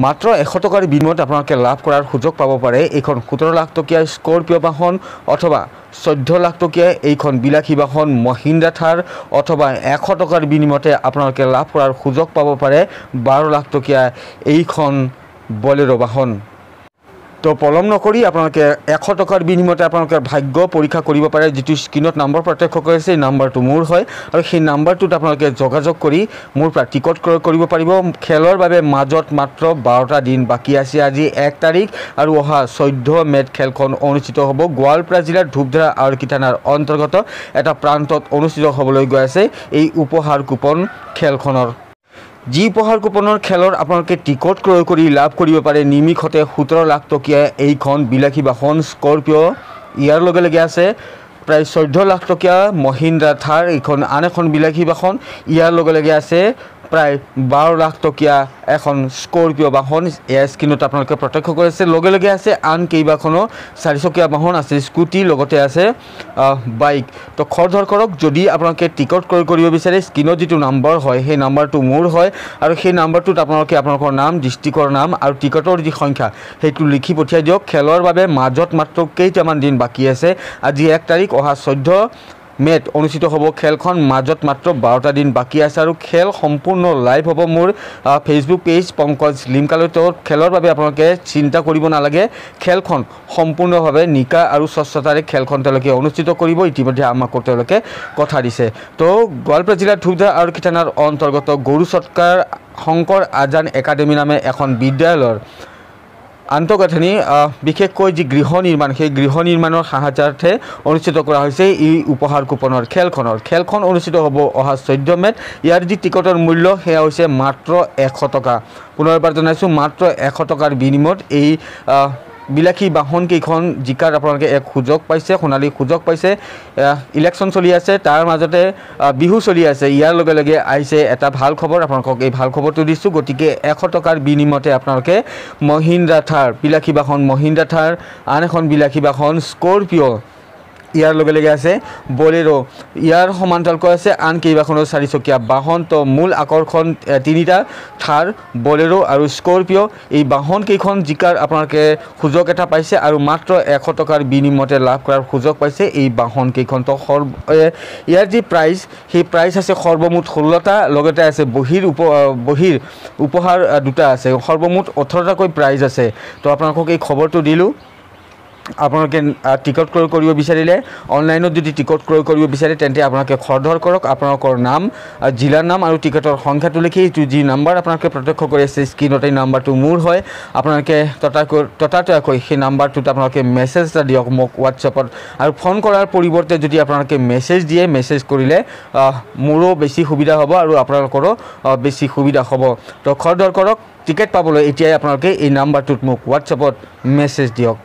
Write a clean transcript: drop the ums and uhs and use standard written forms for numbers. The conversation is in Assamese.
মাত্ৰ 100 টকাৰ বিনিময়ত আপোনালোকে লাভ কৰাৰ সুযোগ পাব পাৰে এইখন 17 লাখ টকীয়া স্কৰপিঅ বাহন অথবা 14 লাখ টকীয়া এইখন বিলাসী বাহন মহিন্দ্ৰা থাৰ অথবা 100 টকাৰ বিনিময়তে আপোনালোকে লাভ কৰাৰ সুযোগ পাব পাৰে 12 লাখ টকীয়া এইখন বলেৰো বাহন। তো পলম নকৰি আপোনালোকে 100 টকাৰ বিনিময়তে আপোনালোকৰ ভাগ্য পৰীক্ষা কৰিব পাৰে। যেটো স্ক্ৰিনত নম্বৰ প্ৰত্যক্ষ কৰিছে এই নম্বৰটো মোৰ হয় আৰু সেই নম্বৰটোত আপোনালোকে যোগাযোগ কৰি মোৰ পৰা টিকট ক্ৰয় কৰিব পাৰিব। খেলৰ বাবে মাজত মাত্ৰ 12টা দিন বাকী আছে। আজি 1 তাৰিখ আৰু অহা 14 মেত খেলখন অনুষ্ঠিত হ'ব। গোৱালপাৰা জিলাৰ ধূপধাৰা আৰক্ষী থানাৰ অন্তৰ্গত এটা প্ৰান্তত অনুষ্ঠিত হ'বলৈ গৈ আছে এই উপহাৰ কুপন খেলখনৰ। যি উপহাৰ কুপনৰ খেলৰ আপোনালোকে টিকট ক্ৰয় কৰি লাভ কৰিব পাৰে নিমিষতে 17 লাখ টকীয়া এইখন বিলাসী বাহন স্কৰপিঅ। ইয়াৰ লগে লগে আছে প্ৰায় 14 লাখ টকীয়া মহিন্দ্ৰা থাৰ এইখন আন এখন বিলাসী বাহন। ইয়াৰ লগে লগে আছে প্ৰায় 12 লাখ টকীয়া এখন স্কৰপিঅ বাহন। এয়া স্ক্ৰিনত আপোনালোকে প্ৰত্যক্ষ কৰিছে। লগে লগে আছে আন কেইবাখনো 4 চকীয়া বাহন আছে, স্কুটি, লগতে আছে বাইক। তো খৰধৰ কৰক। যদি আপোনালোকে টিকট ক্ৰয় কৰিব বিচাৰে স্ক্ৰিনত যিটো নম্বৰ হয় সেই নম্বৰটো মোৰ হয় আৰু সেই নম্বৰটোত আপোনালোকে আপোনালোকৰ নাম, ডিষ্ট্ৰিক্টৰ নাম আৰু টিকটৰ যি সংখ্যা সেইটো লিখি পঠিয়াই দিয়ক। খেলৰ বাবে মাজত মাত্ৰ কেইটামান দিন বাকী আছে। আজি 1 তাৰিখ, অহা 14 মেত অনুষ্ঠিত হ'ব খেলখন। মাজত মাত্ৰ 12টা দিন বাকী আছে আৰু খেল সম্পূৰ্ণ লাইভ হ'ব মোৰ ফেচবুক পেজ পংকজ লিমকালৈ। তো খেলৰ বাবে আপোনালোকে চিন্তা কৰিব নালাগে। খেলখন সম্পূৰ্ণভাৱে নিকা আৰু স্বচ্ছতাৰে খেলখন তেওঁলোকে অনুষ্ঠিত কৰিব। ইতিমধ্যে আমাকো তেওঁলোকে কথা দিছে। তো গোৱালপাৰা জিলাৰ ধূপধাৰা আৰক্ষী থানাৰ অন্তৰ্গত গৰু চটকাৰ শংকৰ আজান একাডেমী নামে এখন বিদ্যালয়ৰ আন্তঃগাঁথনি বিশেষকৈ যি গৃহ নিৰ্মাণ সেই গৃহ নিৰ্মাণৰ সাহায্যাৰ্থে অনুষ্ঠিত কৰা হৈছে এই উপহাৰ কুপনৰ খেলখন অনুষ্ঠিত হ'ব অহা 14 মেত। ইয়াৰ যি টিকটৰ মূল্য সেয়া হৈছে মাত্ৰ 100 টকা। পুনৰবাৰ জনাইছোঁ, মাত্ৰ 100 টকাৰ বিনিময়ত এই বিলাসী বাহন কেইখন জিকাৰ আপোনালোকে এক সুযোগ পাইছে, সোণালী সুযোগ পাইছে। ইলেকশ্যন চলি আছে, তাৰ মাজতে বিহু চলি আছে। ইয়াৰ লগে লগে আহিছে এটা ভাল খবৰ, আপোনালোকক এই ভাল খবৰটো দিছোঁ। গতিকে 100 টকাৰ বিনিময়তে আপোনালোকে মহিন্দ্ৰা থাৰ বিলাসী বাহন মহিন্দ্ৰা থাৰ, আন এখন বিলাসী বাহন স্কৰপিঅ, ইয়াৰ লগে লগে আছে বলেৰো, ইয়াৰ সমান্তৰালকৈ আছে আন কেইবাখনো 4 চকীয়া বাহন। তো মূল আকৰ্ষণ 3টা থাৰ, বলেৰো আৰু স্কৰপিঅ। এই বাহন কেইখন জিকাৰ আপোনালোকে সুযোগ এটা পাইছে আৰু মাত্ৰ 100 টকাৰ বিনিময়তে লাভ কৰাৰ সুযোগ পাইছে এই বাহন কেইখন। তো ইয়াৰ যি প্ৰাইজ সেই প্ৰাইজ আছে সৰ্বমুঠ 16টা, লগতে আছে বহিৰ উপহাৰ 2টা আছে। সৰ্বমুঠ 18টাকৈ প্ৰাইজ আছে। তো আপোনালোকক এই খবৰটো দিলোঁ। আপোনালোকে টিকট ক্ৰয় কৰিব বিচাৰিলে অনলাইনত যদি টিকট ক্ৰয় কৰিব বিচাৰে তেন্তে আপোনালোকে খৰধৰ কৰক। আপোনালোকৰ নাম, জিলাৰ নাম আৰু টিকটৰ সংখ্যাটো লিখি এইটো যি নম্বৰ আপোনালোকে প্ৰত্যক্ষ কৰি আছে স্ক্ৰিনত এই নম্বৰটো মোৰ হয়। আপোনালোকে ততাতৈয়াকৈ সেই নম্বৰটোত আপোনালোকে মেছেজ এটা দিয়ক মোক হোৱাটছএপত। আৰু ফোন কৰাৰ পৰিৱৰ্তে যদি আপোনালোকে মেছেজ দিয়ে, মেছেজ কৰিলে মোৰো বেছি সুবিধা হ'ব আৰু আপোনালোকৰো বেছি সুবিধা হ'ব। তো খৰধৰ কৰক। টিকেট পাবলৈ এতিয়াই আপোনালোকে এই নম্বৰটোত মোক হোৱাটছএপত মেছেজ দিয়ক।